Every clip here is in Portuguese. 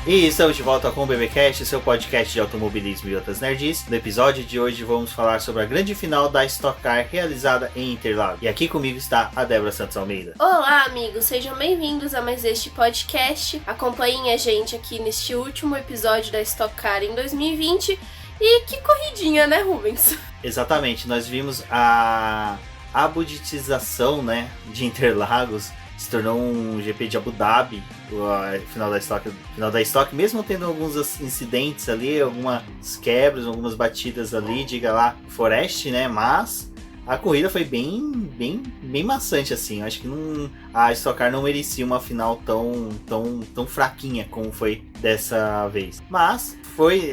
E estamos de volta com o BBcast, seu podcast de automobilismo e outras nerds. No episódio de hoje vamos falar sobre a grande final da Stock Car realizada em Interlagos. E aqui comigo está a Débora Santos Almeida. Olá, amigos, sejam bem-vindos a mais este podcast. Acompanhem a gente aqui neste último episódio da Stock Car em 2020. E que corridinha, né, Rubens? Exatamente, nós vimos a abuditização, né, de Interlagos. Se tornou um GP de Abu Dhabi, o final da Stock, mesmo tendo alguns incidentes ali, algumas quebras, algumas batidas ali, diga lá, Forest, né? Mas a corrida foi bem maçante, assim. Eu acho que a Stock Car não merecia uma final tão fraquinha como foi dessa vez. Mas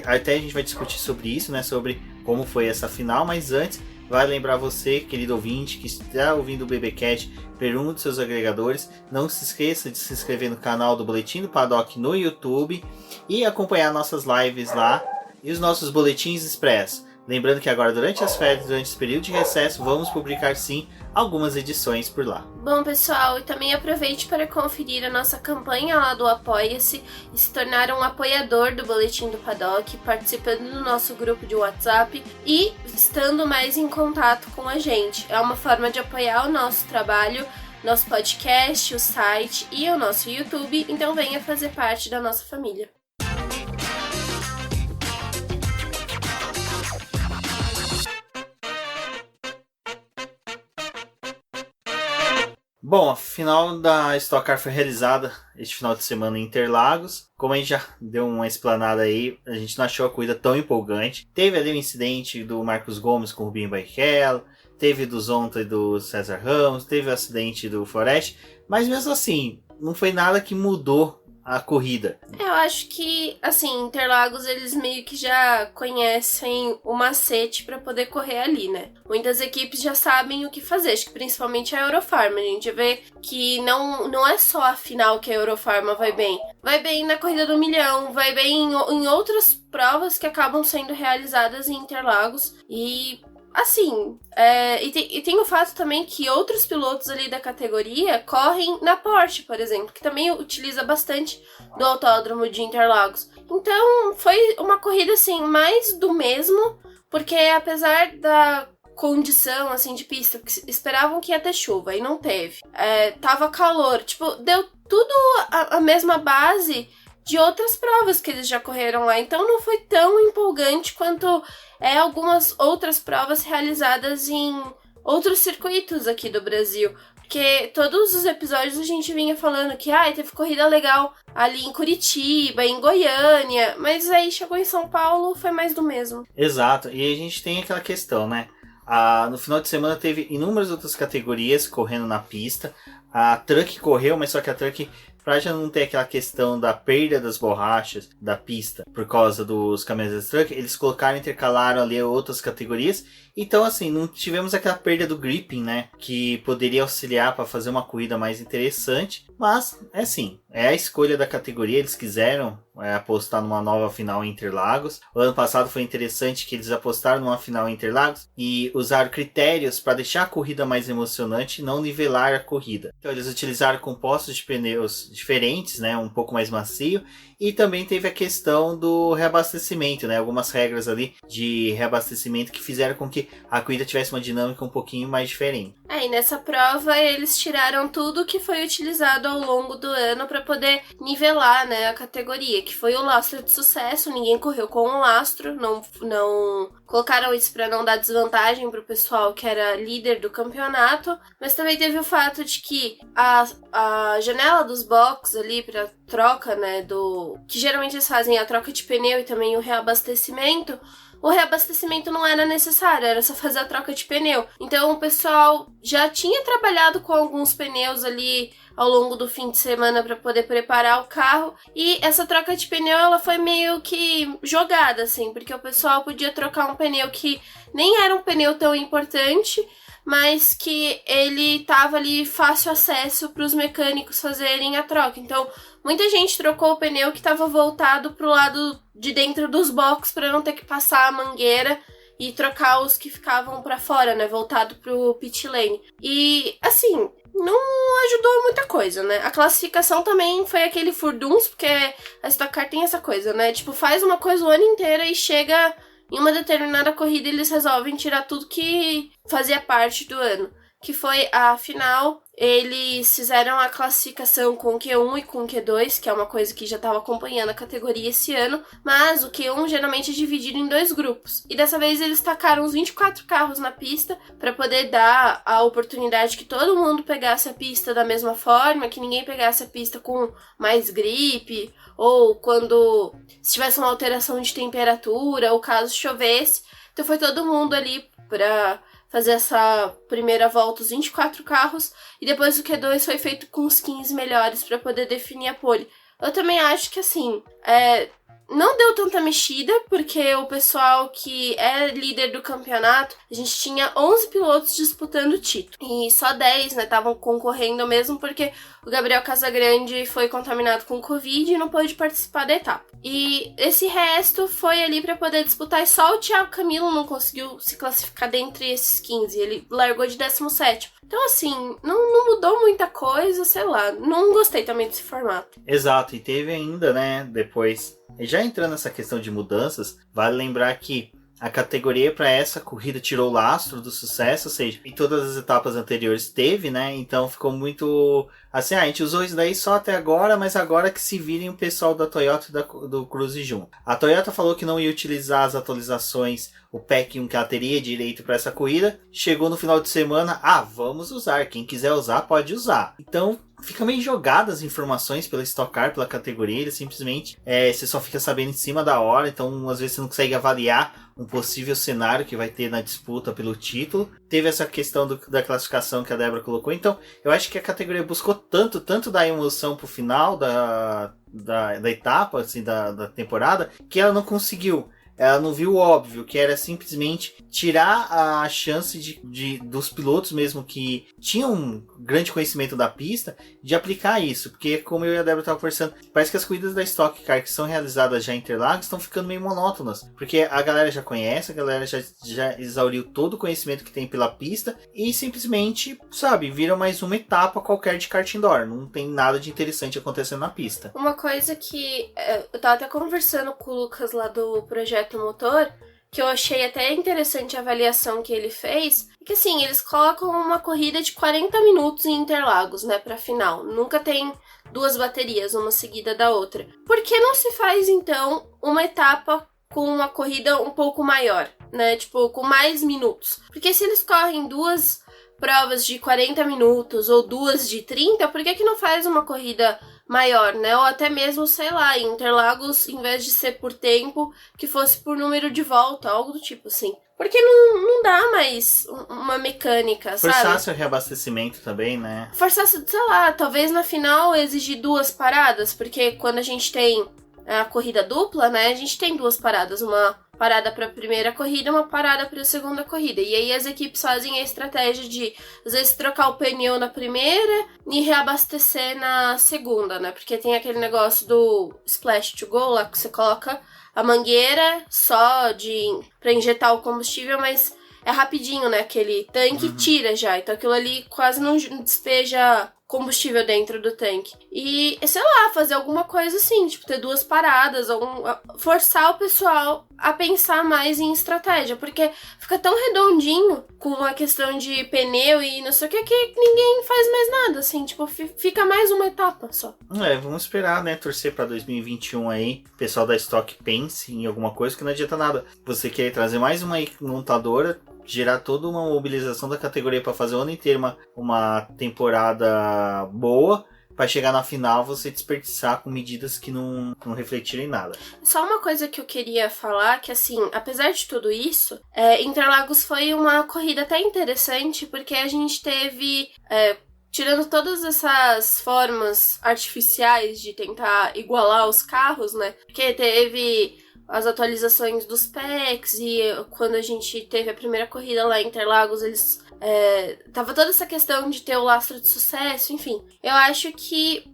até a gente vai discutir sobre isso, né? Sobre como foi essa final, mas antes, vai lembrar você, querido ouvinte, que está ouvindo o BBcast, pergunte dos seus agregadores. Não se esqueça de se inscrever no canal do Boletim do Paddock no YouTube e acompanhar nossas lives lá e os nossos boletins expressos. Lembrando que agora, durante as férias, durante esse período de recesso, vamos publicar sim algumas edições por lá. Bom, pessoal, e também aproveite para conferir a nossa campanha lá do Apoia-se e se tornar um apoiador do Boletim do Paddock, participando do nosso grupo de WhatsApp e estando mais em contato com a gente. É uma forma de apoiar o nosso trabalho, nosso podcast, o site e o nosso YouTube, então venha fazer parte da nossa família. Bom, a final da Stock Car foi realizada este final de semana em Interlagos. Como a gente já deu uma explanada aí, a gente não achou a corrida tão empolgante. Teve ali o incidente do Marcos Gomes com o Rubinho Barrichello, teve do Zonta e do César Ramos, teve o acidente do Forest, mas mesmo assim, não foi nada que mudou a corrida. Eu acho que, assim, Interlagos eles meio que já conhecem o macete para poder correr ali, né? Muitas equipes já sabem o que fazer, acho que principalmente a Eurofarma. A gente vê que não é só a final que a Eurofarma vai bem. Vai bem na corrida do milhão, vai bem em outras provas que acabam sendo realizadas em Interlagos. E assim, e tem o fato também que outros pilotos ali da categoria correm na Porsche, por exemplo, que também utiliza bastante do autódromo de Interlagos. Então, foi uma corrida, assim, mais do mesmo, porque apesar da condição, assim, de pista, que esperavam que ia ter chuva e não teve, tava calor, tipo, deu tudo a mesma base de outras provas que eles já correram lá, então não foi tão empolgante quanto algumas outras provas realizadas em outros circuitos aqui do Brasil, porque todos os episódios a gente vinha falando que teve corrida legal ali em Curitiba, em Goiânia, mas aí chegou em São Paulo, foi mais do mesmo. Exato, e a gente tem aquela questão, né? No final de semana teve inúmeras outras categorias correndo na pista. A Truck correu, mas só que a Truck, para já não ter aquela questão da perda das borrachas da pista por causa dos caminhões da Truck, eles intercalaram ali outras categorias. Então, assim, não tivemos aquela perda do gripping, né? Que poderia auxiliar para fazer uma corrida mais interessante. Mas, é a escolha da categoria. Eles quiseram apostar numa nova final em Interlagos. O ano passado foi interessante que eles apostaram numa final em Interlagos e usaram critérios para deixar a corrida mais emocionante e não nivelar a corrida. Então, eles utilizaram compostos de pneus diferentes, né? Um pouco mais macio. E também teve a questão do reabastecimento, né? Algumas regras ali de reabastecimento que fizeram com que a corrida tivesse uma dinâmica um pouquinho mais diferente. E nessa prova eles tiraram tudo que foi utilizado ao longo do ano para poder nivelar, né, a categoria, que foi o lastro de sucesso. Ninguém correu com o lastro, não colocaram isso para não dar desvantagem para o pessoal que era líder do campeonato, mas também teve o fato de que a janela dos boxes ali para troca, né, que geralmente eles fazem a troca de pneu e também o reabastecimento não era necessário, era só fazer a troca de pneu. Então o pessoal já tinha trabalhado com alguns pneus ali ao longo do fim de semana para poder preparar o carro, e essa troca de pneu ela foi meio que jogada, assim, porque o pessoal podia trocar um pneu que nem era um pneu tão importante, mas que ele tava ali fácil acesso para os mecânicos fazerem a troca. Então, muita gente trocou o pneu que estava voltado pro lado de dentro dos boxes para não ter que passar a mangueira e trocar os que ficavam para fora, né, voltado pro pit lane. E, assim, não ajudou muita coisa, né? A classificação também foi aquele furdunço, porque a Stock Car tem essa coisa, né? Tipo, faz uma coisa o ano inteiro e chega em uma determinada corrida e eles resolvem tirar tudo que fazia parte do ano. Que foi a final, eles fizeram a classificação com Q1 e com Q2, que é uma coisa que já estava acompanhando a categoria esse ano, mas o Q1 geralmente é dividido em 2 grupos. E dessa vez eles tacaram os 24 carros na pista para poder dar a oportunidade que todo mundo pegasse a pista da mesma forma, que ninguém pegasse a pista com mais gripe, ou quando se tivesse uma alteração de temperatura, ou caso chovesse. Então foi todo mundo ali para fazer essa primeira volta, os 24 carros, e depois o Q2 foi feito com os 15 melhores para poder definir a pole. Eu também acho que, assim, não deu tanta mexida, porque o pessoal que é líder do campeonato, a gente tinha 11 pilotos disputando o título. E só 10, né, estavam concorrendo mesmo, porque o Gabriel Casagrande foi contaminado com Covid e não pôde participar da etapa. E esse resto foi ali para poder disputar, e só o Thiago Camilo não conseguiu se classificar dentre esses 15, ele largou de 17º. Então, assim, não mudou muita coisa, sei lá, não gostei também desse formato. Exato, e teve ainda, né, depois, já entrando nessa questão de mudanças, vale lembrar que a categoria para essa corrida tirou o lastro do sucesso, ou seja, em todas as etapas anteriores teve, né? Então ficou muito assim, a gente usou isso daí só até agora, mas agora que se virem o pessoal da Toyota e do Cruze junto. A Toyota falou que não ia utilizar as atualizações, o Pack 1 que ela teria direito para essa corrida. Chegou no final de semana, vamos usar, quem quiser usar pode usar. Então fica meio jogada as informações pela Stock Car, pela categoria, ele simplesmente você só fica sabendo em cima da hora, então às vezes você não consegue avaliar um possível cenário que vai ter na disputa pelo título. Teve essa questão da classificação que a Débora colocou, então eu acho que a categoria buscou tanto dar emoção pro final da etapa, assim, da temporada, que ela não conseguiu. Ela não viu o óbvio, que era simplesmente tirar a chance dos pilotos mesmo que tinham um grande conhecimento da pista, de aplicar isso. Porque, como eu e a Débora estavam conversando, parece que as corridas da Stock Car que são realizadas já em Interlagos estão ficando meio monótonas. Porque a galera já conhece, a galera já exauriu todo o conhecimento que tem pela pista e simplesmente, sabe, vira mais uma etapa qualquer de kart indoor. Não tem nada de interessante acontecendo na pista. Uma coisa que eu tava até conversando com o Lucas lá do Projeto Motor, que eu achei até interessante a avaliação que ele fez, é que assim, eles colocam uma corrida de 40 minutos em Interlagos, né, pra final. Nunca tem 2 baterias, uma seguida da outra. Por que não se faz, então, uma etapa com uma corrida um pouco maior, né, tipo, com mais minutos? Porque se eles correm 2 provas de 40 minutos ou 2 de 30, por que não faz uma corrida maior, né? Ou até mesmo, sei lá, em Interlagos, em vez de ser por tempo, que fosse por número de volta, algo do tipo assim. Porque não dá mais uma mecânica, sabe? Forçasse o reabastecimento também, né? Forçasse, sei lá, talvez na final exigir 2 paradas, porque quando a gente tem a corrida dupla, né, a gente tem 2 paradas, uma parada para a primeira corrida, uma parada para a segunda corrida. E aí as equipes fazem a estratégia de, às vezes, trocar o pneu na primeira e reabastecer na segunda, né? Porque tem aquele negócio do splash to go lá, que você coloca a mangueira só para injetar o combustível, mas é rapidinho, né? Aquele tanque tira já, então aquilo ali quase não despeja combustível dentro do tanque. E, sei lá, fazer alguma coisa assim, tipo, ter 2 paradas, forçar o pessoal a pensar mais em estratégia, porque fica tão redondinho com a questão de pneu e não sei o que ninguém faz mais nada, assim, tipo, fica mais uma etapa só. Vamos esperar, né, torcer pra 2021 aí, o pessoal da Stock pense em alguma coisa, que não adianta nada você querer trazer mais uma montadora, gerar toda uma mobilização da categoria para fazer o ano inteiro uma temporada boa, para chegar na final você desperdiçar com medidas que não refletirem nada. Só uma coisa que eu queria falar, que assim, apesar de tudo isso, Interlagos foi uma corrida até interessante, porque a gente teve, tirando todas essas formas artificiais de tentar igualar os carros, né, porque teve as atualizações dos packs, e quando a gente teve a primeira corrida lá em Interlagos, eles tava toda essa questão de ter o lastro de sucesso, enfim. Eu acho que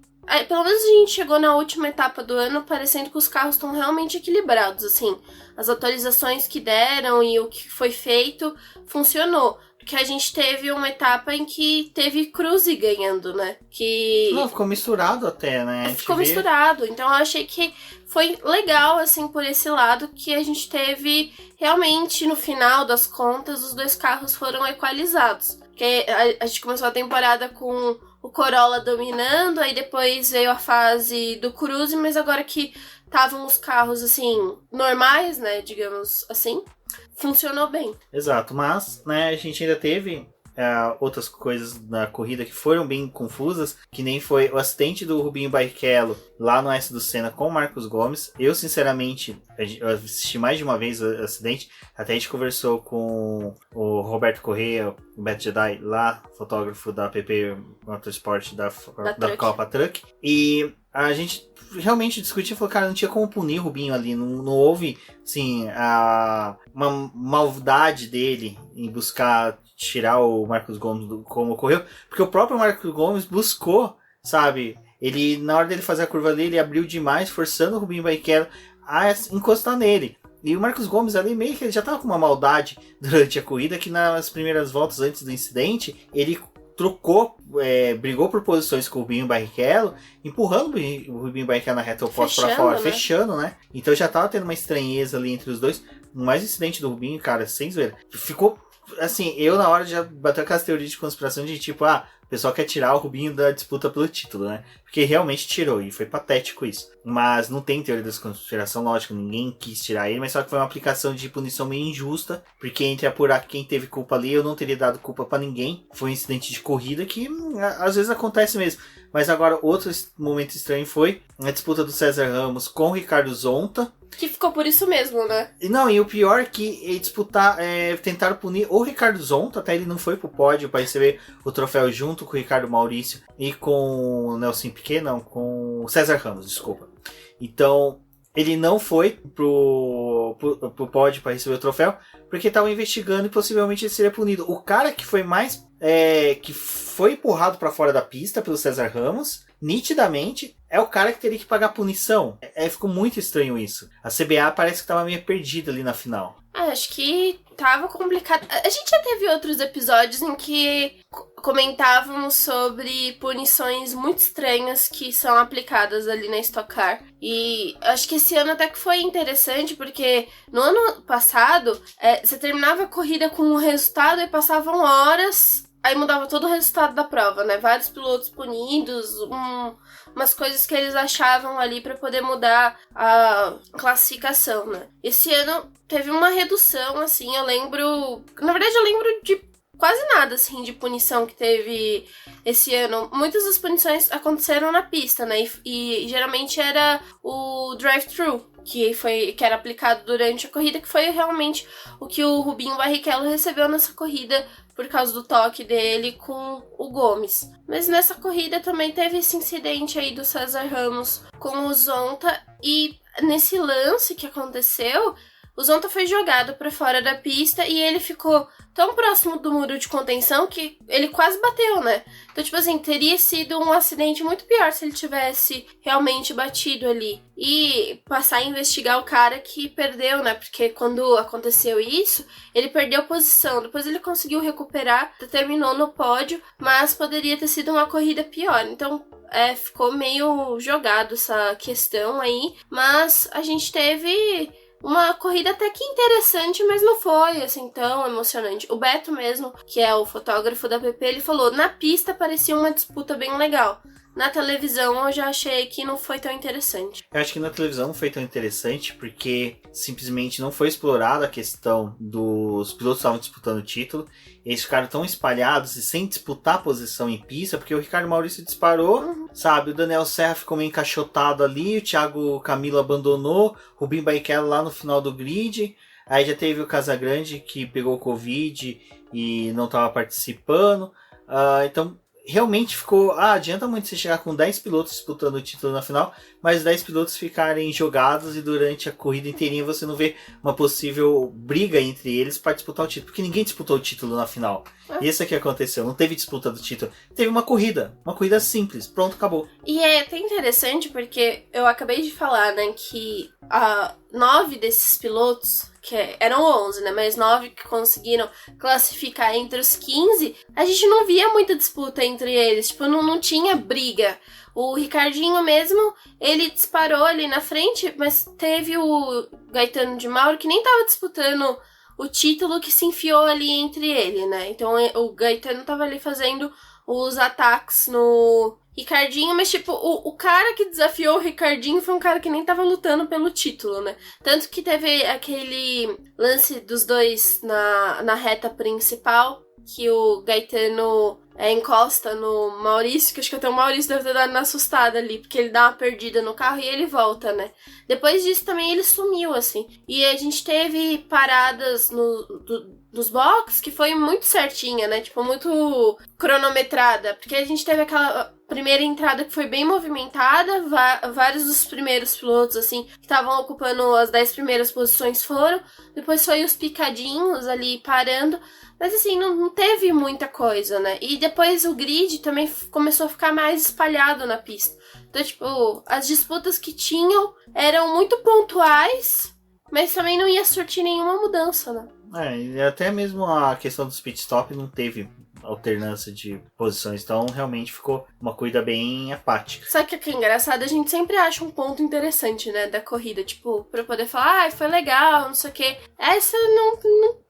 pelo menos a gente chegou na última etapa do ano parecendo que os carros estão realmente equilibrados, assim. As atualizações que deram e o que foi feito funcionou. Porque a gente teve uma etapa em que teve Cruze ganhando, né? Não, ficou misturado até, né? Ficou misturado. Então eu achei que foi legal, assim, por esse lado, que a gente teve realmente, no final das contas, os dois carros foram equalizados. Porque a gente começou a temporada com o Corolla dominando, aí depois veio a fase do Cruze, mas agora que estavam os carros, assim, normais, né, digamos assim, funcionou bem. Exato, mas, né, a gente ainda teve outras coisas na corrida que foram bem confusas, que nem foi o acidente do Rubinho Barrichello lá no S do Senna com o Marcos Gomes. Eu, sinceramente, eu assisti mais de uma vez o acidente, até a gente conversou com o Roberto Correia, o Beto Jedi, lá, fotógrafo da PP Motorsport da Copa Truck, e a gente realmente discutiu e falou, cara, não tinha como punir o Rubinho ali, não houve, assim, uma maldade dele em buscar tirar o Marcos Gomes como ocorreu, porque o próprio Marcos Gomes buscou, sabe, ele, na hora dele fazer a curva ali, ele abriu demais, forçando o Rubinho Barrichello a encostar nele. E o Marcos Gomes ali meio que ele já tava com uma maldade durante a corrida, que nas primeiras voltas antes do incidente, ele trocou, brigou por posições com o Rubinho Barrichello, empurrando o Rubinho Barrichello na reta oposta pra fora, né? Fechando, né? Então já tava tendo uma estranheza ali entre os dois. Mais incidente do Rubinho, cara, sem zoeira. Ficou, assim, eu na hora já bateu aquelas teorias de conspiração de tipo, o pessoal quer tirar o Rubinho da disputa pelo título, né? Porque realmente tirou, e foi patético isso. Mas não tem teoria da conspiração, lógico, ninguém quis tirar ele, mas só que foi uma aplicação de punição meio injusta, porque entre apurar quem teve culpa ali, eu não teria dado culpa pra ninguém. Foi um incidente de corrida que às vezes acontece mesmo. Mas agora, outro momento estranho foi a disputa do César Ramos com o Ricardo Zonta. Que ficou por isso mesmo, né? Não, e o pior é que tentaram punir o Ricardo Zonta, até ele não foi pro pódio para receber o troféu junto com o Ricardo Maurício e com o Nelson Piquet, não, com o César Ramos, desculpa. Então, ele não foi pro pódio para receber o troféu, porque estavam investigando e possivelmente ele seria punido. O cara que foi mais que foi empurrado para fora da pista pelo César Ramos, nitidamente, é o cara que teria que pagar a punição. Ficou muito estranho isso. A CBA parece que tava meio perdida ali na final. Acho que tava complicado. A gente já teve outros episódios em que comentávamos sobre punições muito estranhas que são aplicadas ali na Stock Car. E acho que esse ano até que foi interessante, porque no ano passado, você terminava a corrida com um resultado e passavam horas, aí mudava todo o resultado da prova, né? Vários pilotos punidos, umas coisas que eles achavam ali pra poder mudar a classificação, né? Esse ano teve uma redução, assim, eu lembro de quase nada, assim, de punição que teve esse ano. Muitas das punições aconteceram na pista, né? E geralmente era o drive-thru, que era aplicado durante a corrida, que foi realmente o que o Rubinho Barrichello recebeu nessa corrida por causa do toque dele com o Gomes. Mas nessa corrida também teve esse incidente aí do César Ramos com o Zonta, e nesse lance que aconteceu, o Zonta foi jogado para fora da pista e ele ficou tão próximo do muro de contenção que ele quase bateu, né? Então, tipo assim, teria sido um acidente muito pior se ele tivesse realmente batido ali. E passar a investigar o cara que perdeu, né? Porque quando aconteceu isso, ele perdeu posição. Depois ele conseguiu recuperar, terminou no pódio, mas poderia ter sido uma corrida pior. Então, ficou meio jogado essa questão aí. Mas a gente teve uma corrida até que interessante, mas não foi assim tão emocionante. O Beto mesmo, que é o fotógrafo da PP, ele falou, na pista parecia uma disputa bem legal. Na televisão eu já achei que não foi tão interessante. Eu acho que na televisão não foi tão interessante porque simplesmente não foi explorada a questão dos pilotos que estavam disputando o título. Eles ficaram tão espalhados e sem disputar posição em pista, porque o Ricardo Maurício disparou, sabe? O Daniel Serra ficou meio encaixotado ali, o Thiago Camilo abandonou, o Rubinho Barrichello lá no final do grid. Aí já teve o Casagrande que pegou Covid e não estava participando. Então realmente ficou... adianta muito você chegar com 10 pilotos disputando o título na final, mas 10 pilotos ficarem jogados e durante a corrida inteirinha você não vê uma possível briga entre eles para disputar o título, porque ninguém disputou o título na final. E isso é que aconteceu, não teve disputa do título, teve uma corrida simples, pronto, acabou. E é até interessante porque eu acabei de falar, né, que 9 desses pilotos, que eram 11, né, mas 9 que conseguiram classificar entre os 15, a gente não via muita disputa entre eles, tipo, não tinha briga. O Ricardinho mesmo, ele disparou ali na frente, mas teve o Gaetano de Mauro que nem tava disputando o título, que se enfiou ali entre ele, né? Então o Gaetano tava ali fazendo os ataques no Ricardinho, mas tipo, o cara que desafiou o Ricardinho foi um cara que nem tava lutando pelo título, né? Tanto que teve aquele lance dos dois na reta principal, que o Gaetano encosta no Maurício, que acho que até o Maurício deve ter dado uma assustada ali, porque ele dá uma perdida no carro e ele volta, né? Depois disso também ele sumiu, assim. E a gente teve paradas nos box que foi muito certinha, né? Tipo, muito cronometrada, porque a gente teve aquela primeira entrada que foi bem movimentada, vários dos primeiros pilotos, assim, que estavam ocupando as 10 primeiras posições foram, depois foi os picadinhos ali parando, mas assim, não teve muita coisa, né? E depois o grid também começou a ficar mais espalhado na pista. Então, tipo, as disputas que tinham eram muito pontuais, mas também não ia surtir nenhuma mudança, né? E até mesmo a questão dos pit stop não teve alternância de posições, então realmente ficou uma corrida bem apática. Só que é engraçado, a gente sempre acha um ponto interessante, né, da corrida, tipo, pra poder falar, foi legal, não sei o quê. Essa eu não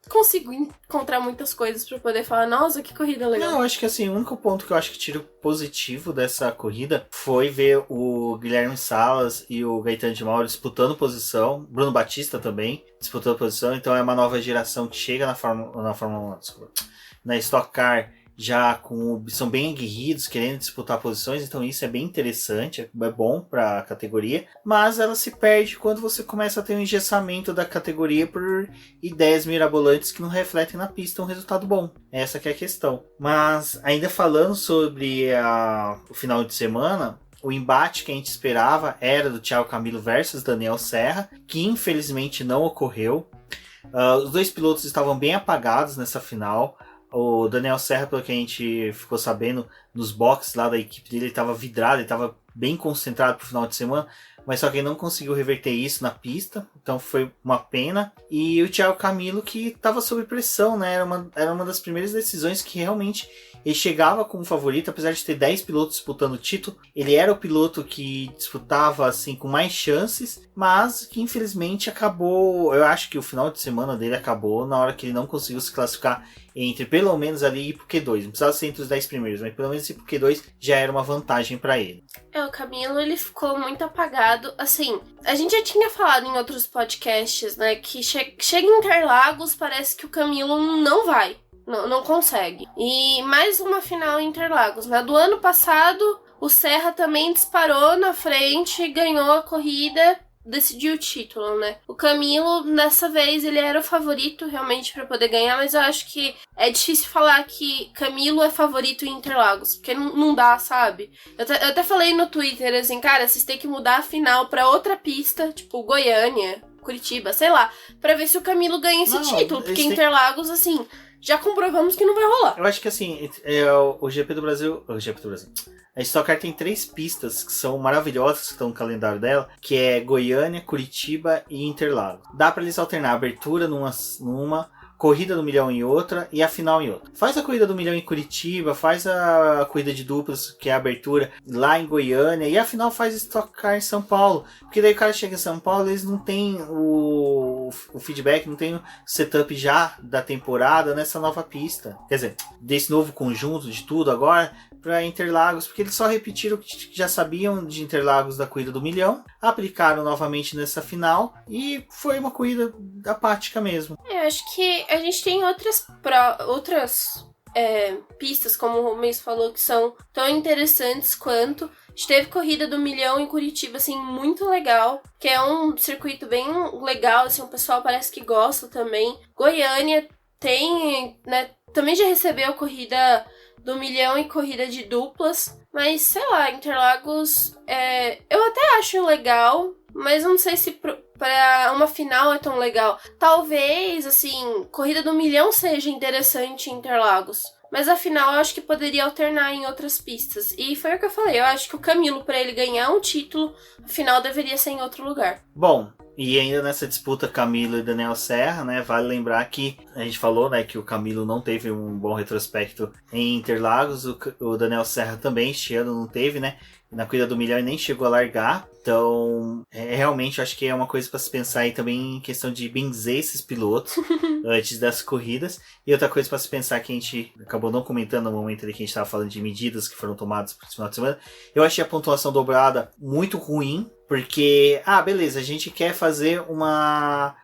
consigo encontrar muitas coisas pra poder falar, nossa, que corrida legal. Não, eu acho que assim, o único ponto que eu acho que tiro positivo dessa corrida foi ver o Guilherme Salas e o Gaetano de Mauro disputando posição, Bruno Batista também disputando posição, então é uma nova geração que chega na Fórmula 1, desculpa, na Stock Car já são bem aguerridos, querendo disputar posições, então isso é bem interessante, é bom para a categoria, mas ela se perde quando você começa a ter um engessamento da categoria por ideias mirabolantes que não refletem na pista um resultado bom. Essa que é a questão. Mas ainda falando sobre o final de semana, o embate que a gente esperava era do Thiago Camilo versus Daniel Serra, que infelizmente não ocorreu. Os dois pilotos estavam bem apagados nessa final. O Daniel Serra, pelo que a gente ficou sabendo, nos boxes lá da equipe dele, ele estava vidrado, ele estava bem concentrado pro final de semana, mas só que ele não conseguiu reverter isso na pista, então foi uma pena. E o Thiago Camilo, que estava sob pressão, né? Era uma das primeiras decisões que realmente ele chegava como favorito, apesar de ter 10 pilotos disputando o título. Ele era o piloto que disputava assim com mais chances, mas que infelizmente acabou. Eu acho que o final de semana dele acabou na hora que ele não conseguiu se classificar entre pelo menos ali ir pro Q2. Não precisava ser entre os 10 primeiros, mas pelo menos ir pro Q2 já era uma vantagem para ele. O Camilo, ele ficou muito apagado. Assim, a gente já tinha falado em outros podcasts, né, que chega em Interlagos, parece que o Camilo não vai. Não consegue. E mais uma final em Interlagos, né? Do ano passado, o Serra também disparou na frente, ganhou a corrida, decidiu o título, né? O Camilo, dessa vez, ele era o favorito realmente pra poder ganhar, mas eu acho que é difícil falar que Camilo é favorito em Interlagos, porque não dá, sabe? Eu até falei no Twitter, assim, cara, vocês têm que mudar a final pra outra pista, tipo Goiânia, Curitiba, sei lá, pra ver se o Camilo ganha esse título, porque Interlagos, assim, já comprovamos que não vai rolar. Eu acho que assim, o GP do Brasil. A Stock Car tem 3 pistas que são maravilhosas, que estão no calendário dela, que é Goiânia, Curitiba e Interlagos. Dá pra eles alternar a abertura numa, corrida do milhão em outra e a final em outra. Faz a corrida do milhão em Curitiba, faz a corrida de duplas, que é a abertura, lá em Goiânia, e a final faz Stock Car em São Paulo. Porque daí o cara chega em São Paulo, eles não têm o feedback, não tem o setup já da temporada nessa nova pista. Quer dizer, desse novo conjunto de tudo agora, para Interlagos, porque eles só repetiram o que já sabiam de Interlagos da corrida do milhão, aplicaram novamente nessa final e foi uma corrida apática mesmo. Eu acho que a gente tem outras pistas, como o Romês falou, que são tão interessantes quanto. A gente teve corrida do milhão em Curitiba, assim, muito legal, que é um circuito bem legal, assim, o pessoal parece que gosta também. Goiânia tem, né, também já recebeu a corrida do milhão e corrida de duplas. Mas, sei lá, Interlagos, eu até acho legal, mas não sei se pra uma final é tão legal. Talvez, assim, corrida do milhão seja interessante em Interlagos. Mas afinal, eu acho que poderia alternar em outras pistas. E foi o que eu falei, eu acho que o Camilo, pra ele ganhar um título, afinal deveria ser em outro lugar. Bom, e ainda nessa disputa Camilo e Daniel Serra, né, vale lembrar que a gente falou, né, que o Camilo não teve um bom retrospecto em Interlagos, o Daniel Serra também este ano não teve, né, na corrida do milhão e nem chegou a largar. Então, realmente acho que é uma coisa para se pensar aí também em questão de benzer esses pilotos antes das corridas. E outra coisa para se pensar que a gente acabou não comentando no momento ali que a gente estava falando de medidas que foram tomadas para esse final de semana. Eu achei a pontuação dobrada muito ruim. Porque, beleza, a gente quer fazer uma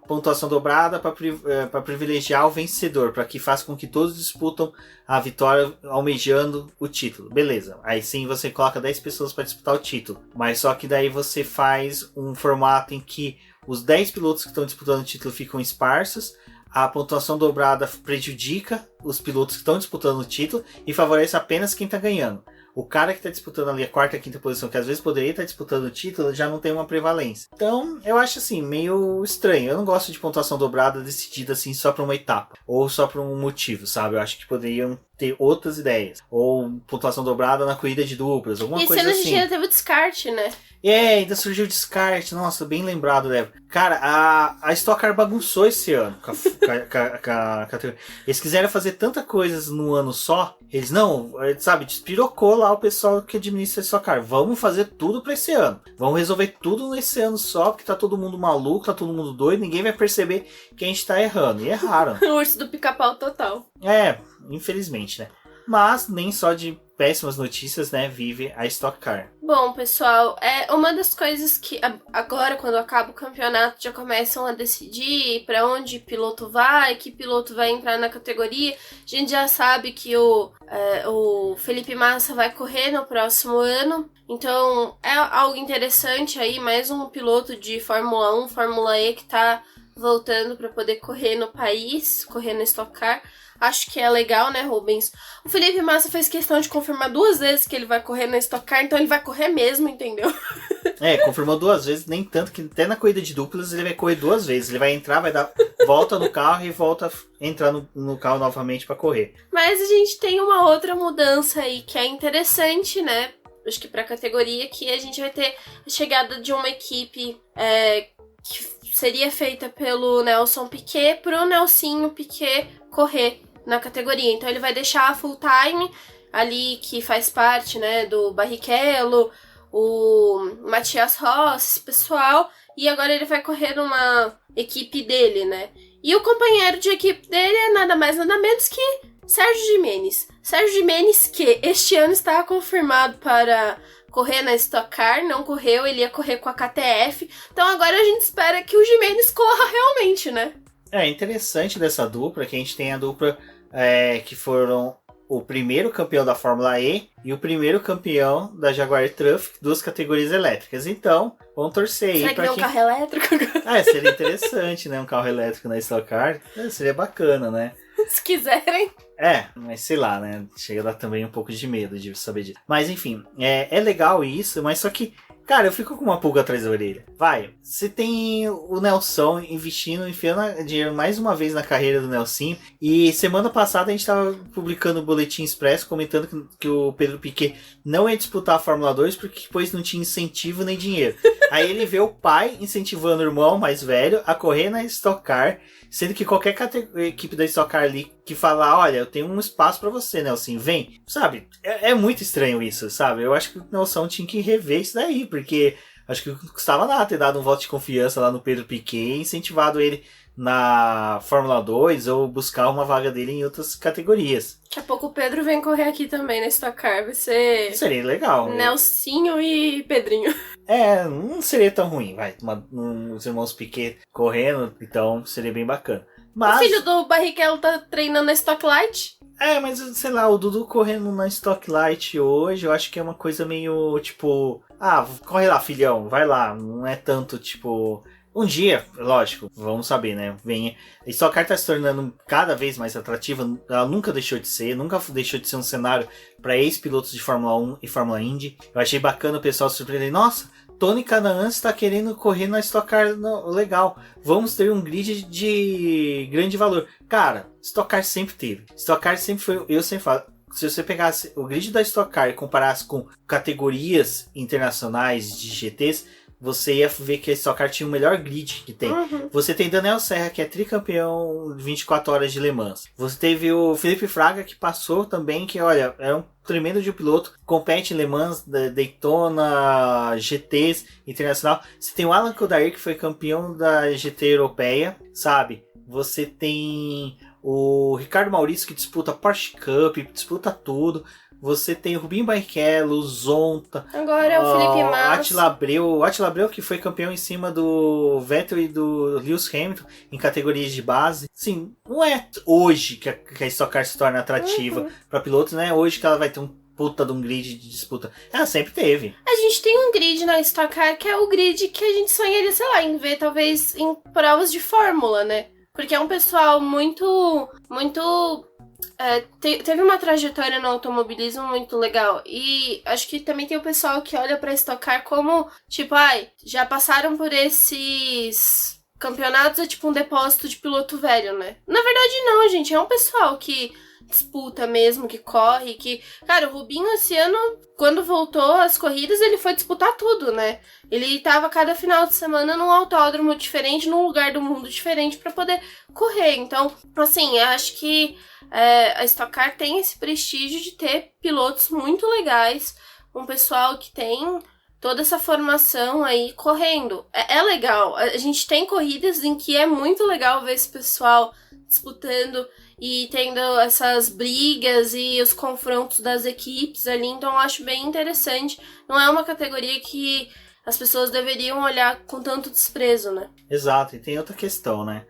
pontuação dobrada para privilegiar o vencedor, para que faça com que todos disputam a vitória almejando o título. Beleza, aí sim você coloca 10 pessoas para disputar o título, mas só que daí você faz um formato em que os 10 pilotos que estão disputando o título ficam esparsos, a pontuação dobrada prejudica os pilotos que estão disputando o título e favorece apenas quem está ganhando. O cara que está disputando ali a quarta e quinta posição, que às vezes poderia estar disputando o título, já não tem uma prevalência. Então, eu acho assim, meio estranho. Eu não gosto de pontuação dobrada decidida assim só para uma etapa. Ou só por um motivo, sabe? Eu acho que poderiam ter outras ideias. Ou pontuação dobrada na corrida de duplas, alguma coisa assim. E esse ano a gente ainda teve o descarte, né? Ainda surgiu o descarte. Nossa, bem lembrado, Débora. Cara, a Stock Car bagunçou esse ano. Eles quiseram fazer tanta coisas no ano só. Eles não, sabe, despirocou lá o pessoal que administra a Stock Car. Vamos fazer tudo pra esse ano. Vamos resolver tudo nesse ano só, porque tá todo mundo maluco, tá todo mundo doido. Ninguém vai perceber que a gente tá errando. E erraram. O urso do pica-pau total. Infelizmente, né? Mas nem só de péssimas notícias, né, vive a Stock Car. Bom, pessoal, uma das coisas que agora, quando acaba o campeonato, já começam a decidir para onde piloto vai, que piloto vai entrar na categoria. A gente já sabe que o Felipe Massa vai correr no próximo ano. Então, é algo interessante aí, mais um piloto de Fórmula 1, Fórmula E que tá voltando para poder correr no país, correr na Stock Car. Acho que é legal, né, Rubens? O Felipe Massa fez questão de confirmar 2 vezes que ele vai correr na Stock Car, então ele vai correr mesmo, entendeu? Confirmou 2 vezes, nem tanto que até na corrida de duplas ele vai correr 2 vezes. Ele vai entrar, vai dar volta no carro e volta a entrar no carro novamente para correr. Mas a gente tem uma outra mudança aí que é interessante, né? Acho que pra categoria, que a gente vai ter a chegada de uma equipe que seria feita pelo Nelson Piquet pro Nelsinho Piquet correr na categoria. Então ele vai deixar a full time ali, que faz parte, né, do Barrichello, o Matias Rossi, esse pessoal, e agora ele vai correr numa equipe dele, né? E o companheiro de equipe dele é nada mais nada menos que Sérgio Gimenez. Sérgio Gimenez, que este ano estava confirmado para correr na Stock Car, não correu, ele ia correr com a KTF. Então agora a gente espera que o Gimenez corra realmente, né? É interessante dessa dupla, que a gente tem a dupla que foram o primeiro campeão da Fórmula E e o primeiro campeão da Jaguar Truck, 2 categorias elétricas. Então, vamos torcer aí. Será que tem um carro elétrico? Seria interessante, né? Um carro elétrico na Stock Car. Seria bacana, né? Se quiserem. Mas sei lá, né? Chega a dar também um pouco de medo de saber disso. Mas enfim, é legal isso, mas só que, cara, eu fico com uma pulga atrás da orelha. Você tem o Nelson enfiando dinheiro mais uma vez na carreira do Nelsinho. E semana passada a gente tava publicando o Boletim Expresso comentando que o Pedro Piquet não ia disputar a Fórmula 2 porque depois não tinha incentivo nem dinheiro. Aí ele vê o pai incentivando o irmão mais velho a correr na Stock Car, sendo que qualquer equipe da Stock Car ali que falar, olha, eu tenho um espaço pra você, Nelson, vem. Sabe, é muito estranho isso, sabe? Eu acho que o Nelson tinha que rever isso daí, porque acho que não custava nada ter dado um voto de confiança lá no Pedro Piquet e incentivado ele na Fórmula 2 ou buscar uma vaga dele em outras categorias. Daqui a pouco o Pedro vem correr aqui também na Stock Car, vai ser... Seria legal. Nelsinho e Pedrinho. Não seria tão ruim, os irmãos Piquet correndo, então seria bem bacana. Mas... O filho do Barrichello tá treinando na Stock Light? Mas sei lá, o Dudu correndo na Stock Light hoje, eu acho que é uma coisa meio tipo... corre lá, filhão, vai lá. Não é tanto tipo... Um dia, lógico, vamos saber, né? A Stock Car tá se tornando cada vez mais atrativa. Ela nunca deixou de ser, um cenário para ex-pilotos de Fórmula 1 e Fórmula Indy. Eu achei bacana o pessoal se surpreender. Nossa, Tony Kanaan está querendo correr na Stock Car, legal. Vamos ter um grid de grande valor. Cara, Stock Car sempre teve. Stock Car sempre foi, eu sempre falo, se você pegasse o grid da Stock Car e comparasse com categorias internacionais de GTs, você ia ver que a Stock Car tinha o melhor grid que tem. Você tem Daniel Serra, que é tricampeão 24 horas de Le Mans. Você teve o Felipe Fraga, que passou também, que olha, é um tremendo de um piloto, compete em Le Mans, Daytona, GTs internacional. Você tem o Alan Kodair, que foi campeão da GT europeia, sabe? Você tem o Ricardo Maurício, que disputa Porsche Cup, disputa tudo. Você tem o Rubinho Barrichello, o Zonta. Agora é o Felipe Massa. O Attila Abreu, que foi campeão em cima do Vettel e do Lewis Hamilton em categorias de base. Sim, não é hoje que a Stock Car se torna atrativa para pilotos, não é hoje que ela vai ter um puta de um grid de disputa. Ela sempre teve. A gente tem um grid na Stock Car que é o grid que a gente sonharia, sei lá, em ver talvez em provas de fórmula, né? Porque é um pessoal muito teve uma trajetória no automobilismo muito legal. E acho que também tem o pessoal que olha pra Stock Car como, tipo, já passaram por esses campeonatos, é tipo um depósito de piloto velho, né? Na verdade não, gente, é um pessoal que disputa mesmo, que corre, que... Cara, o Rubinho esse ano, quando voltou às corridas, ele foi disputar tudo, né? Ele tava cada final de semana num autódromo diferente, num lugar do mundo diferente pra poder correr. Então, assim, eu acho que a Stock Car tem esse prestígio de ter pilotos muito legais, um pessoal que tem toda essa formação aí correndo. É legal. A gente tem corridas em que é muito legal ver esse pessoal disputando e tendo essas brigas e os confrontos das equipes ali, então eu acho bem interessante. Não é uma categoria que as pessoas deveriam olhar com tanto desprezo, né? Exato, e tem outra questão, né?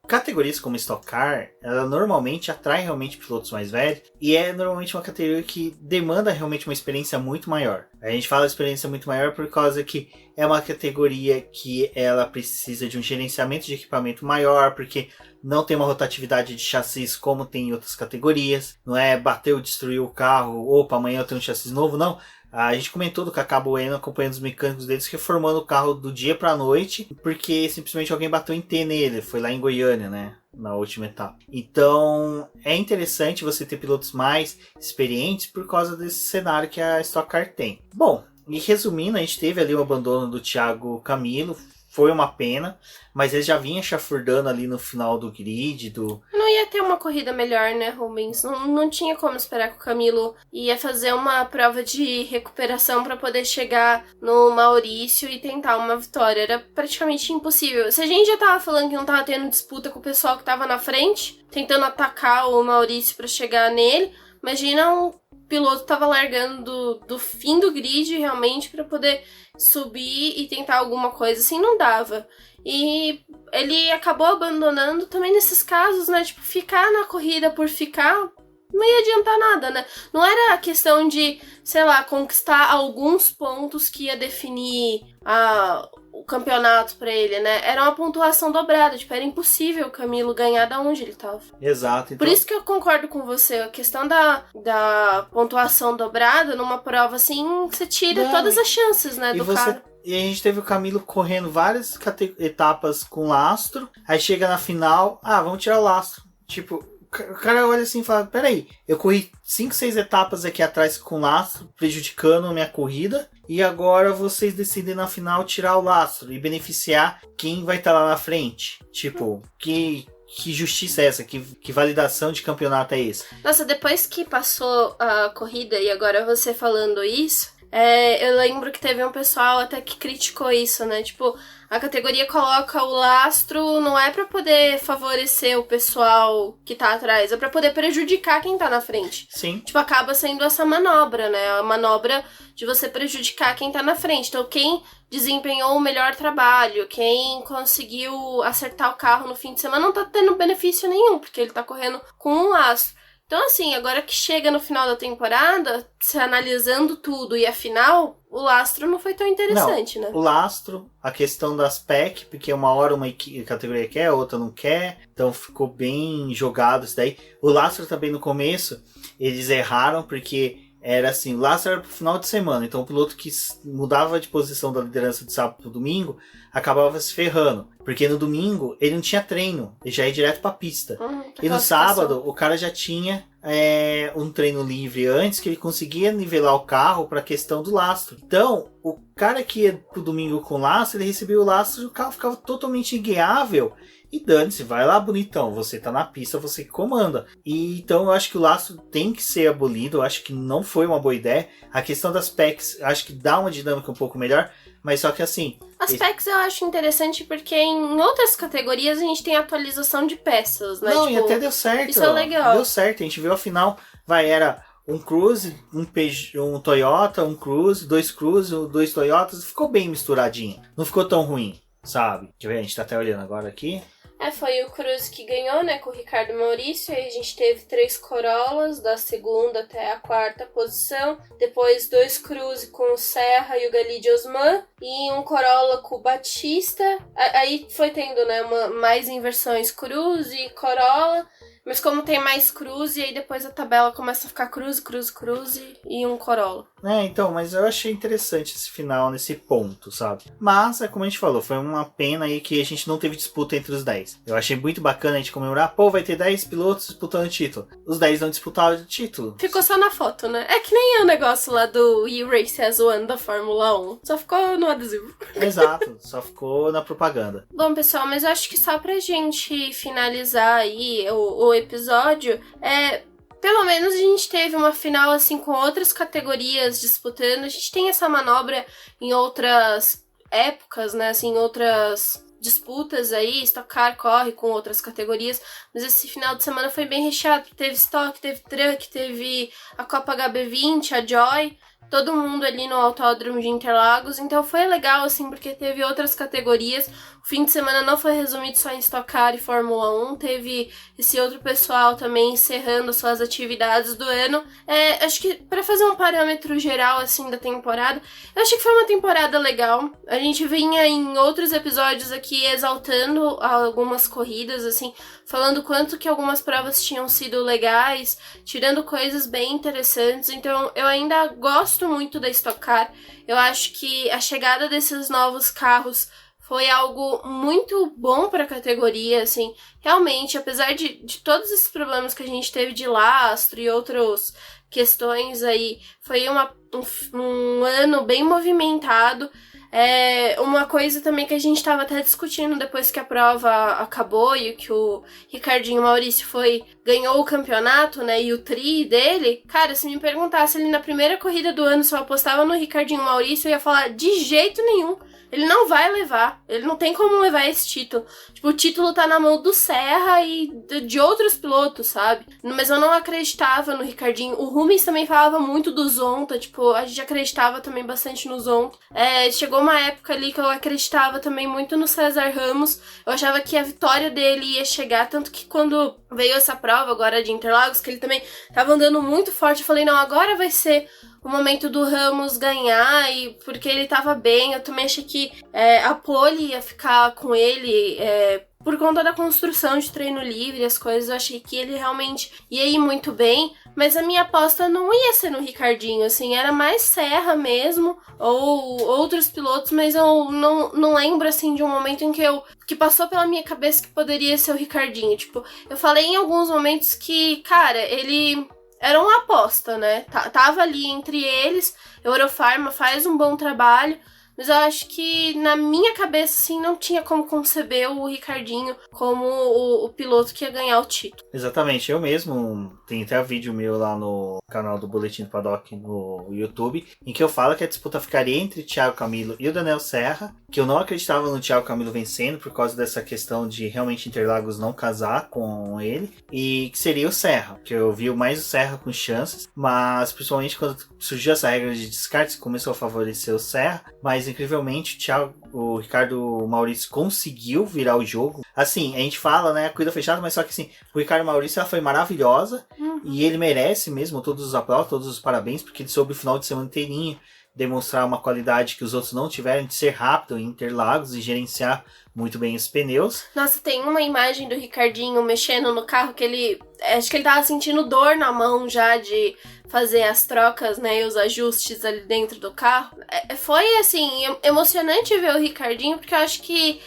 Categorias como Stock Car, ela normalmente atrai realmente pilotos mais velhos e é normalmente uma categoria que demanda realmente uma experiência muito maior. A gente fala de experiência muito maior por causa que é uma categoria que ela precisa de um gerenciamento de equipamento maior, porque não tem uma rotatividade de chassis como tem em outras categorias. Não é bateu, destruiu o carro, opa, amanhã eu tenho um chassis novo, não. A gente comentou do Kaká Bueno acompanhando os mecânicos deles reformando o carro do dia pra noite, porque simplesmente alguém bateu em T nele, foi lá em Goiânia, né, na última etapa. Então é interessante você ter pilotos mais experientes por causa desse cenário que a Stock Car tem. Bom, e resumindo, a gente teve ali o abandono do Thiago Camilo, foi uma pena, mas ele já vinha chafurdando ali no final do grid. Não ia ter uma corrida melhor, né, Rubens? Não tinha como esperar que o Camilo ia fazer uma prova de recuperação para poder chegar no Maurício e tentar uma vitória. Era praticamente impossível. Se a gente já tava falando que não tava tendo disputa com o pessoal que tava na frente, tentando atacar o Maurício para chegar nele, imagina um piloto tava largando do fim do grid realmente para poder subir e tentar alguma coisa, assim, não dava. E ele acabou abandonando também nesses casos, né, tipo, ficar na corrida por ficar não ia adiantar nada, né? Não era a questão de, sei lá, conquistar alguns pontos que ia definir o campeonato pra ele, né? Era uma pontuação dobrada, tipo, era impossível o Camilo ganhar da onde ele tava. Exato. Então... Por isso que eu concordo com você, a questão da pontuação dobrada numa prova assim, você tira todas as chances, né, do cara. E a gente teve o Camilo correndo várias etapas com lastro, aí chega na final, vamos tirar o lastro. Tipo, o cara olha assim e fala, peraí, eu corri 5, 6 etapas aqui atrás com lastro, prejudicando a minha corrida, e agora vocês decidem na final tirar o lastro e beneficiar quem vai estar lá na frente. Tipo, que justiça é essa? Que validação de campeonato é esse? Nossa, depois que passou a corrida e agora você falando isso, eu lembro que teve um pessoal até que criticou isso, né? Tipo, a categoria coloca o lastro não é pra poder favorecer o pessoal que tá atrás, é pra poder prejudicar quem tá na frente. Sim. Tipo, acaba sendo essa manobra, né? A manobra de você prejudicar quem tá na frente. Então, quem desempenhou o melhor trabalho, quem conseguiu acertar o carro no fim de semana não tá tendo benefício nenhum, porque ele tá correndo com um lastro. Então, assim, agora que chega no final da temporada, se analisando tudo e a final, o lastro não foi tão interessante, né? O lastro, a questão das PEC, porque uma hora uma categoria quer, outra não quer, então ficou bem jogado isso daí. O lastro também no começo, eles erraram porque era assim, o lastro era pro final de semana, então o piloto que mudava de posição da liderança de sábado pro domingo, acabava se ferrando, porque no domingo ele não tinha treino, ele já ia direto pra pista. E no sábado, o cara já tinha um treino livre antes, que ele conseguia nivelar o carro para a questão do lastro. Então, o cara que ia pro domingo com lastro, ele recebia o lastro e o carro ficava totalmente inguiável. E dane-se, vai lá bonitão, você tá na pista, você que comanda. E então eu acho que o lastro tem que ser abolido, eu acho que não foi uma boa ideia. A questão das PECs, acho que dá uma dinâmica um pouco melhor, mas só que assim... As PECs eu acho interessante porque em outras categorias a gente tem atualização de peças, né? Não, tipo, e até deu certo. Isso é legal. Deu certo, a gente viu a final, era um Cruze, um Toyota, um Cruze, dois Cruze, dois Toyotas, ficou bem misturadinho. Não ficou tão ruim, sabe? Deixa eu ver, a gente tá até olhando agora aqui. Foi o Cruze que ganhou, né, com o Ricardo Maurício. Aí a gente teve 3 Corollas, da segunda até a 4ª posição. Depois 2 Cruze com o Serra e o Galide Osman. E um Corolla com o Batista. Aí foi tendo, né, mais inversões Cruze e Corolla. Mas como tem mais Cruze, aí depois a tabela começa a ficar Cruze, Cruze, Cruze e um Corolla. Então, mas eu achei interessante esse final nesse ponto, sabe? Mas, como a gente falou, foi uma pena aí que a gente não teve disputa entre os 10. Eu achei muito bacana a gente comemorar, vai ter 10 pilotos disputando o título. Os 10 não disputaram o título. Ficou só na foto, né? É que nem o negócio lá do E-Race as One da Fórmula 1. Só ficou no adesivo. Exato, só ficou na propaganda. Bom, pessoal, mas eu acho que só pra gente finalizar aí o episódio, pelo menos a gente teve uma final assim com outras categorias disputando. A gente tem essa manobra em outras épocas, né? Assim, outras disputas aí, Stock Car corre com outras categorias, mas esse final de semana foi bem recheado. Teve Stock, teve Truck, teve a Copa HB20, a Joy, todo mundo ali no Autódromo de Interlagos, então foi legal, assim, porque teve outras categorias. O fim de semana não foi resumido só em Stock Car e Fórmula 1, teve esse outro pessoal também encerrando suas atividades do ano. Acho que para fazer um parâmetro geral, assim, da temporada, eu acho que foi uma temporada legal. A gente vinha em outros episódios aqui exaltando algumas corridas, assim, falando quanto que algumas provas tinham sido legais, tirando coisas bem interessantes. Então eu ainda gosto muito da Stock Car. Eu acho que a chegada desses novos carros foi algo muito bom para a categoria, assim. Realmente, apesar de todos esses problemas que a gente teve de lastro e outras questões aí, foi um ano bem movimentado. Uma coisa também que a gente estava até discutindo depois que a prova acabou e que o Ricardinho Maurício ganhou o campeonato, né, e o tri dele. Cara, se me perguntasse ele na primeira corrida do ano se eu apostava no Ricardinho Maurício, eu ia falar de jeito nenhum. Ele não vai levar. Ele não tem como levar esse título. Tipo, o título tá na mão do Serra e de outros pilotos, sabe? Mas eu não acreditava no Ricardinho. O Rubens também falava muito do Zonta. Tipo, a gente acreditava também bastante no Zonta. Chegou uma época ali que eu acreditava também muito no César Ramos. Eu achava que a vitória dele ia chegar. Tanto que quando veio essa prova agora de Interlagos, que ele também tava andando muito forte, eu falei, não, agora vai ser o momento do Ramos ganhar, e porque ele tava bem. Eu também achei que a pole ia ficar com ele por conta da construção de treino livre, as coisas. Eu achei que ele realmente ia ir muito bem, mas a minha aposta não ia ser no Ricardinho, assim, era mais Serra mesmo, ou outros pilotos, mas eu não lembro, assim, de um momento em que passou pela minha cabeça que poderia ser o Ricardinho. Tipo, eu falei em alguns momentos que, cara, ele era uma aposta, né? Tava ali entre eles. Eurofarma faz um bom trabalho, mas eu acho que na minha cabeça, assim, não tinha como conceber o Ricardinho como o piloto que ia ganhar o título. Exatamente, eu mesmo, tem até um vídeo meu lá no canal do Boletim do Paddock no YouTube, em que eu falo que a disputa ficaria entre Thiago Camilo e o Daniel Serra, que eu não acreditava no Thiago Camilo vencendo por causa dessa questão de realmente Interlagos não casar com ele, e que seria o Serra, que eu vi mais o Serra com chances, mas principalmente quando surgiu essa regra de descarte, começou a favorecer o Serra, mas Mas incrivelmente o Ricardo Maurício conseguiu virar o jogo. Assim, a gente fala, né, corrida fechada, mas só que assim, o Ricardo Maurício ela foi maravilhosa e ele merece mesmo todos os aplausos, todos os parabéns, porque ele soube o final de semana inteirinho demonstrar uma qualidade que os outros não tiveram, de ser rápido em Interlagos e gerenciar muito bem os pneus. Nossa, tem uma imagem do Ricardinho mexendo no carro que ele... Acho que ele tava sentindo dor na mão já de fazer as trocas, né, e os ajustes ali dentro do carro. Foi, assim, emocionante ver o Ricardinho, porque eu acho que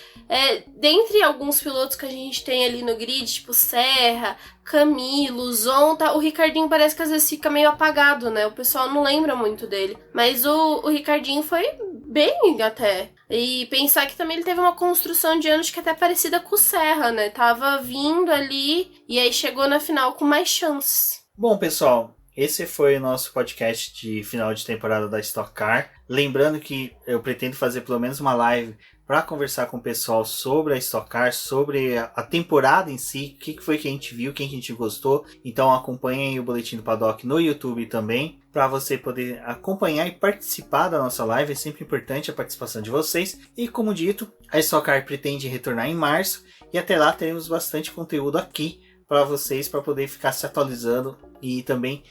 dentre alguns pilotos que a gente tem ali no grid, tipo Serra, Camilo, Zonta, o Ricardinho parece que às vezes fica meio apagado, né? O pessoal não lembra muito dele. Mas o Ricardinho foi bem até. E pensar que também ele teve uma construção de anos que até parecida com o Serra, né? Tava vindo ali e aí chegou na final com mais chances. Bom, pessoal, esse foi o nosso podcast de final de temporada da Stock Car. Lembrando que eu pretendo fazer pelo menos uma live para conversar com o pessoal sobre a Stock Car, sobre a temporada em si, o que foi que a gente viu, quem que a gente gostou. Então acompanhem o Boletim do Paddock no YouTube também, para você poder acompanhar e participar da nossa live. É sempre importante a participação de vocês. E como dito, a Stock Car pretende retornar em março e até lá teremos bastante conteúdo aqui para vocês, para poder ficar se atualizando e também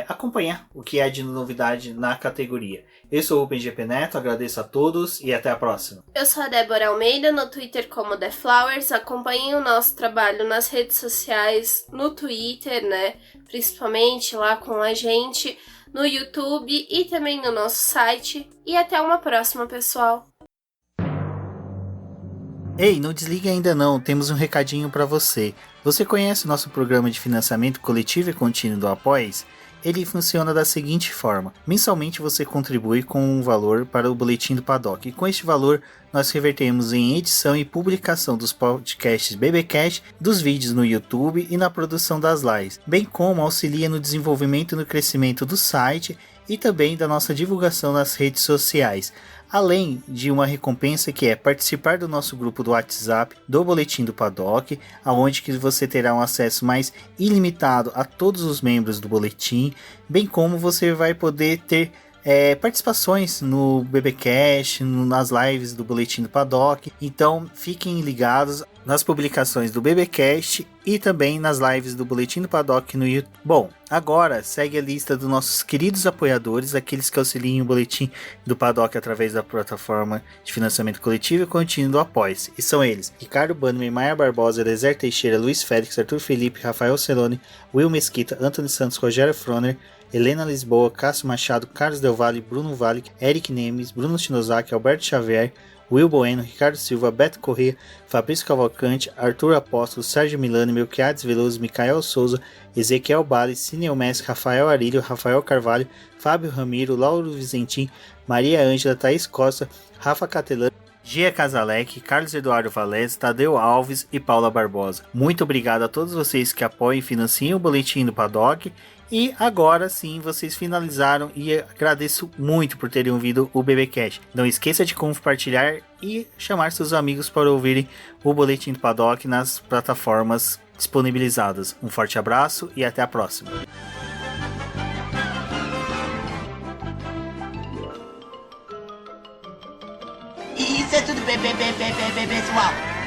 acompanhar o que há de novidade na categoria. Eu sou o OpenGP Neto, agradeço a todos e até a próxima. Eu sou a Débora Almeida, no Twitter como The Flowers. Acompanhem o nosso trabalho nas redes sociais, no Twitter, né? Principalmente lá com a gente, no YouTube e também no nosso site. E até uma próxima, pessoal. Ei, não desligue ainda não, temos um recadinho para você. Você conhece o nosso programa de financiamento coletivo e contínuo do Apoies? Ele funciona da seguinte forma: mensalmente você contribui com um valor para o Boletim do Paddock, e com este valor nós revertemos em edição e publicação dos podcasts BBcast, dos vídeos no YouTube e na produção das lives, bem como auxilia no desenvolvimento e no crescimento do site e também da nossa divulgação nas redes sociais. Além de uma recompensa que é participar do nosso grupo do WhatsApp do Boletim do Paddock, onde que você terá um acesso mais ilimitado a todos os membros do Boletim, bem como você vai poder ter participações no BBcast, nas lives do Boletim do Paddock. Então fiquem ligados nas publicações do BBcast e também nas lives do Boletim do Paddock no YouTube. Bom, agora segue a lista dos nossos queridos apoiadores, aqueles que auxiliam o Boletim do Paddock através da plataforma de financiamento coletivo e contínuo do Apoia-se. E são eles: Ricardo Bannerman, Maia Barbosa, Elezer Teixeira, Luiz Félix, Arthur Felipe, Rafael Celone, Will Mesquita, Antônio Santos, Rogério Froner, Helena Lisboa, Cássio Machado, Carlos Del Valle, Bruno Vale, Eric Nemes, Bruno Shinozaki, Alberto Xavier, Will Bueno, Ricardo Silva, Beto Corrêa, Fabrício Cavalcante, Arthur Apóstolo, Sérgio Milani, Melquiades Veloso, Micael Souza, Ezequiel Bale, Cineu Messi, Rafael Arilho, Rafael Carvalho, Fábio Ramiro, Lauro Vizentim, Maria Ângela, Thaís Costa, Rafa Catelan, Gia Casalec, Carlos Eduardo Valese, Tadeu Alves e Paula Barbosa. Muito obrigado a todos vocês que apoiam e financiam o Boletim do Paddock. E agora sim, vocês finalizaram e agradeço muito por terem ouvido o BBcast. Não esqueça de compartilhar e chamar seus amigos para ouvirem o Boletim do Paddock nas plataformas disponibilizadas. Um forte abraço e até a próxima. Isso é tudo, pessoal.